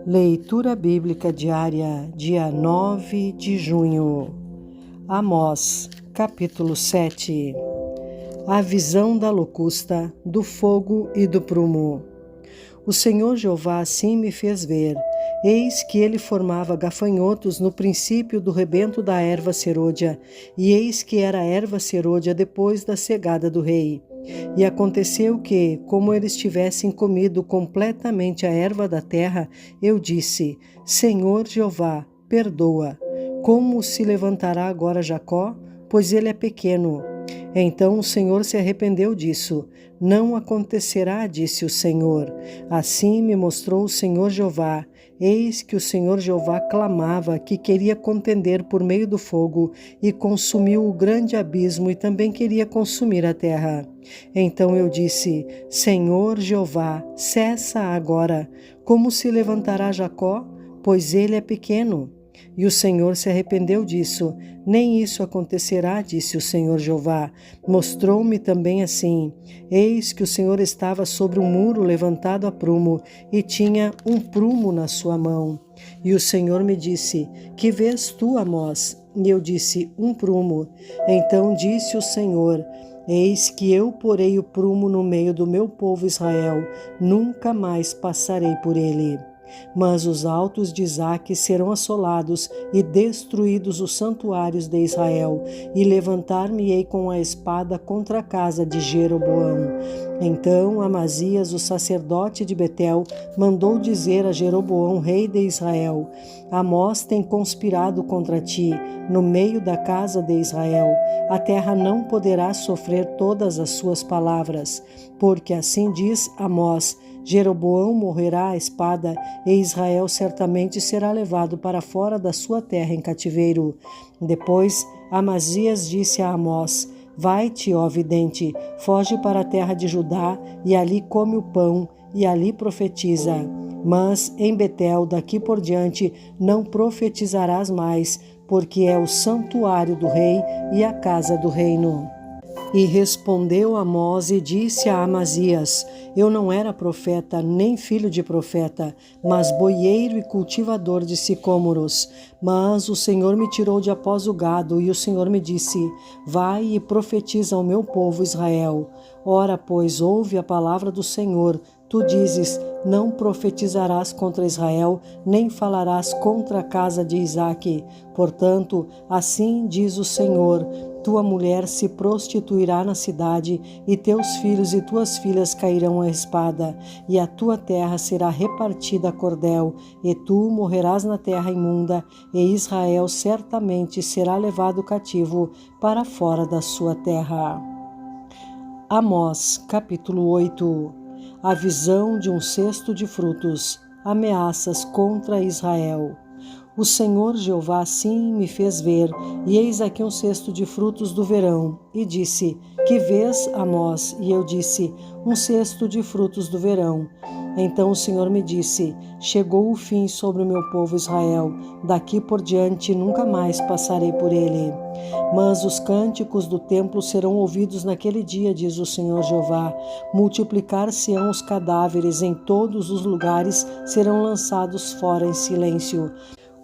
Leitura Bíblica Diária, dia 9 de junho. Amós, capítulo 7. A visão da locusta, do fogo e do prumo. O Senhor Jeová assim me fez ver. Eis que ele formava gafanhotos no princípio do rebento da erva serôdia, e eis que era a erva serôdia depois da cegada do rei. E aconteceu que, como eles tivessem comido completamente a erva da terra, eu disse: Senhor Jeová, perdoa. Como se levantará agora Jacó? Pois ele é pequeno. Então o Senhor se arrependeu disso. Não acontecerá, disse o Senhor. Assim me mostrou o Senhor Jeová. Eis que o Senhor Jeová clamava que queria contender por meio do fogo e consumiu o grande abismo e também queria consumir a terra. Então eu disse: Senhor Jeová, cessa agora. Como se levantará Jacó? Pois ele é pequeno. E o Senhor se arrependeu disso. Nem isso acontecerá, disse o Senhor Jeová. Mostrou-me também assim. Eis que o Senhor estava sobre um muro levantado a prumo, e tinha um prumo na sua mão. E o Senhor me disse: Que vês tu, Amós? E eu disse: Um prumo. Então disse o Senhor: Eis que eu porei o prumo no meio do meu povo Israel, nunca mais passarei por ele. Mas os altos de Isaque serão assolados e destruídos os santuários de Israel, e levantar-me-ei com a espada contra a casa de Jeroboão. Então Amazias, o sacerdote de Betel, mandou dizer a Jeroboão, rei de Israel: Amós tem conspirado contra ti, no meio da casa de Israel. A terra não poderá sofrer todas as suas palavras, porque assim diz Amós: Jeroboão morrerá à espada, e Israel certamente será levado para fora da sua terra em cativeiro. Depois Amazias disse a Amós: Vai-te, ó vidente, foge para a terra de Judá, e ali come o pão, e ali profetiza. Mas em Betel, daqui por diante, não profetizarás mais, porque é o santuário do rei e a casa do reino. E respondeu Amós e disse a Amazias: Eu não era profeta, nem filho de profeta, mas boieiro e cultivador de sicômoros. Mas o Senhor me tirou de após o gado, e o Senhor me disse: Vai e profetiza ao meu povo Israel. Ora, pois, ouve a palavra do Senhor. Tu dizes: Não profetizarás contra Israel, nem falarás contra a casa de Isaque. Portanto, assim diz o Senhor: Tua mulher se prostituirá na cidade, e teus filhos e tuas filhas cairão à espada, e a tua terra será repartida a cordel, e tu morrerás na terra imunda, e Israel certamente será levado cativo para fora da sua terra. Amós, capítulo 8. A visão de um cesto de frutos, ameaças contra Israel. O Senhor Jeová assim me fez ver, e eis aqui um cesto de frutos do verão. E disse: Que vês, Amós? E eu disse: Um cesto de frutos do verão. Então o Senhor me disse: Chegou o fim sobre o meu povo Israel. Daqui por diante nunca mais passarei por ele. Mas os cânticos do templo serão ouvidos naquele dia, diz o Senhor Jeová. Multiplicar-se-ão os cadáveres, em todos os lugares serão lançados fora em silêncio.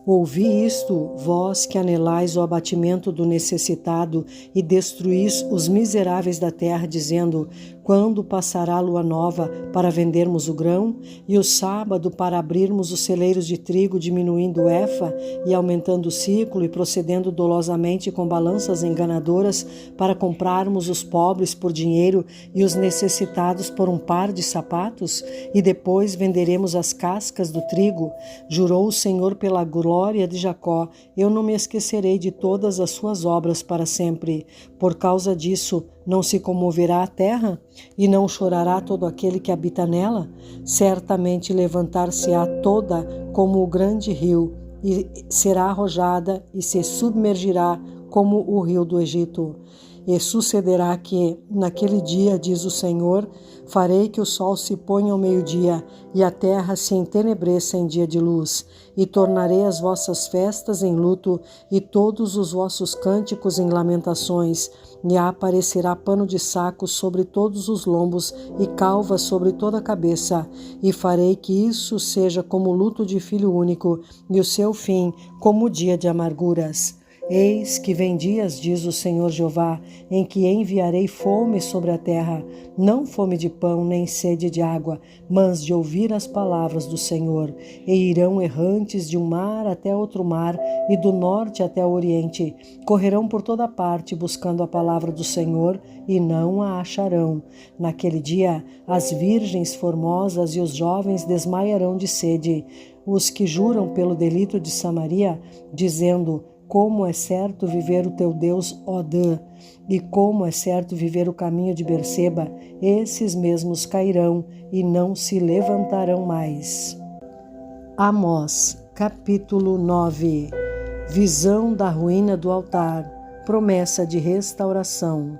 Ouvi isto, vós que anelais o abatimento do necessitado e destruís os miseráveis da terra, dizendo: Quando passará a lua nova para vendermos o grão, e o sábado para abrirmos os celeiros de trigo, diminuindo o efa e aumentando o ciclo, e procedendo dolosamente com balanças enganadoras para comprarmos os pobres por dinheiro e os necessitados por um par de sapatos, e depois venderemos as cascas do trigo? Jurou o Senhor pela glória de Jacó: Eu não me esquecerei de todas as suas obras para sempre. Por causa disso, não se comoverá a terra? E não chorará todo aquele que habita nela? Certamente levantar-se-á toda como o grande rio, e será arrojada e se submergirá como o rio do Egito. E sucederá que, naquele dia, diz o Senhor, Farei que o sol se ponha ao meio-dia e a terra se entenebreça em dia de luz. E tornarei as vossas festas em luto e todos os vossos cânticos em lamentações. E aparecerá pano de saco sobre todos os lombos e calva sobre toda a cabeça. E farei que isso seja como o luto de filho único e o seu fim como o dia de amarguras. Eis que vem dias, diz o Senhor Jeová, em que enviarei fome sobre a terra, não fome de pão nem sede de água, mas de ouvir as palavras do Senhor. E irão errantes de um mar até outro mar e do norte até o oriente. Correrão por toda parte buscando a palavra do Senhor e não a acharão. Naquele dia, as virgens formosas e os jovens desmaiarão de sede. Os que juram pelo delito de Samaria, dizendo: como é certo viver o teu Deus, ó Dan, e como é certo viver o caminho de Berseba, esses mesmos cairão e não se levantarão mais. Amós, capítulo 9. Visão da ruína do altar, promessa de restauração.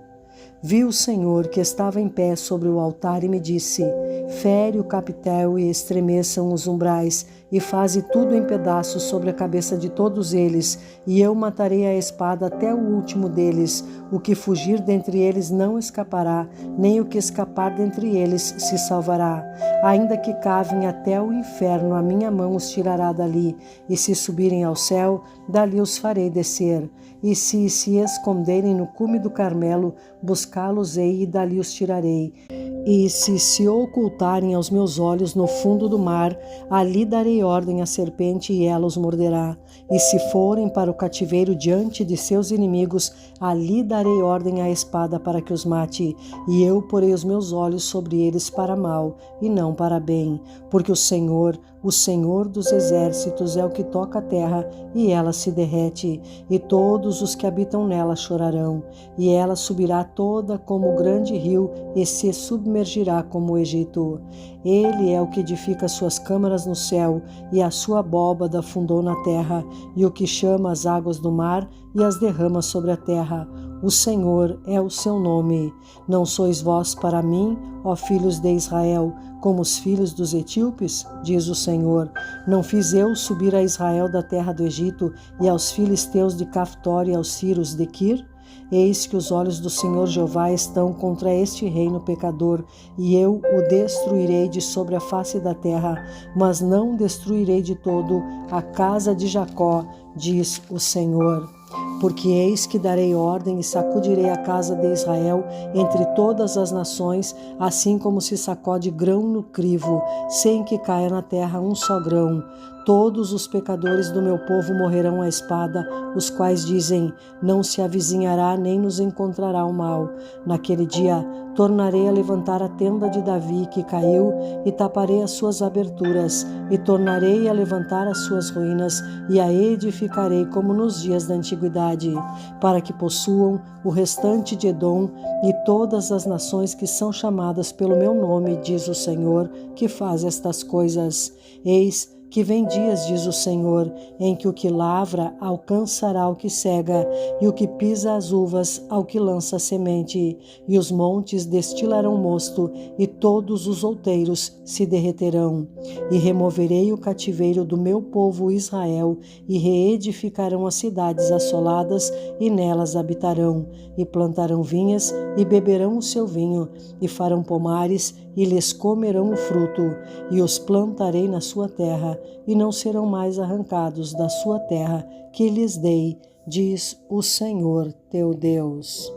Vi o Senhor que estava em pé sobre o altar e me disse: fere o capitel e estremeçam os umbrais, e faze tudo em pedaços sobre a cabeça de todos eles, e eu matarei a espada até o último deles. O que fugir dentre eles não escapará, nem o que escapar dentre eles se salvará. Ainda que cavem até o inferno, a minha mão os tirará dali, e se subirem ao céu, dali os farei descer. E se esconderem no cume do Carmelo, buscá-los-ei e dali os tirarei. E se ocultarem aos meus olhos no fundo do mar, ali darei ordem à serpente e ela os morderá. E se forem para o cativeiro diante de seus inimigos, ali darei ordem à espada para que os mate. E eu porei os meus olhos sobre eles para mal e não para bem. Porque o Senhor dos exércitos é o que toca a terra e ela se derrete. E todos os que habitam nela chorarão. E ela subirá toda como o grande rio e se submergirá como o Egito. Ele é o que edifica suas câmaras no céu, e a sua abóbada fundou na terra, e o que chama as águas do mar e as derrama sobre a terra. O Senhor é o seu nome. Não sois vós para mim, ó filhos de Israel, como os filhos dos etíopes? Diz o Senhor. Não fiz eu subir a Israel da terra do Egito, e aos filisteus de Caftor e aos sírios de Quir? Eis que os olhos do Senhor Jeová estão contra este reino pecador, e eu o destruirei de sobre a face da terra, mas não destruirei de todo a casa de Jacó, diz o Senhor. Porque eis que darei ordem e sacudirei a casa de Israel entre todas as nações, assim como se sacode grão no crivo, sem que caia na terra um só grão. Todos os pecadores do meu povo morrerão à espada, os quais dizem: não se avizinhará nem nos encontrará o mal. Naquele dia tornarei a levantar a tenda de Davi que caiu e taparei as suas aberturas, e tornarei a levantar as suas ruínas e a edificarei como nos dias da antiguidade, para que possuam o restante de Edom e todas as nações que são chamadas pelo meu nome, diz o Senhor, que faz estas coisas. Eis que vem dias, diz o Senhor, em que o que lavra alcançará o que cega, e o que pisa as uvas ao que lança a semente, e os montes destilarão mosto, e todos os outeiros se derreterão. E removerei o cativeiro do meu povo Israel, e reedificarão as cidades assoladas, e nelas habitarão, e plantarão vinhas, e beberão o seu vinho, e farão pomares, e lhes comerão o fruto, e os plantarei na sua terra, e não serão mais arrancados da sua terra que lhes dei, diz o Senhor teu Deus.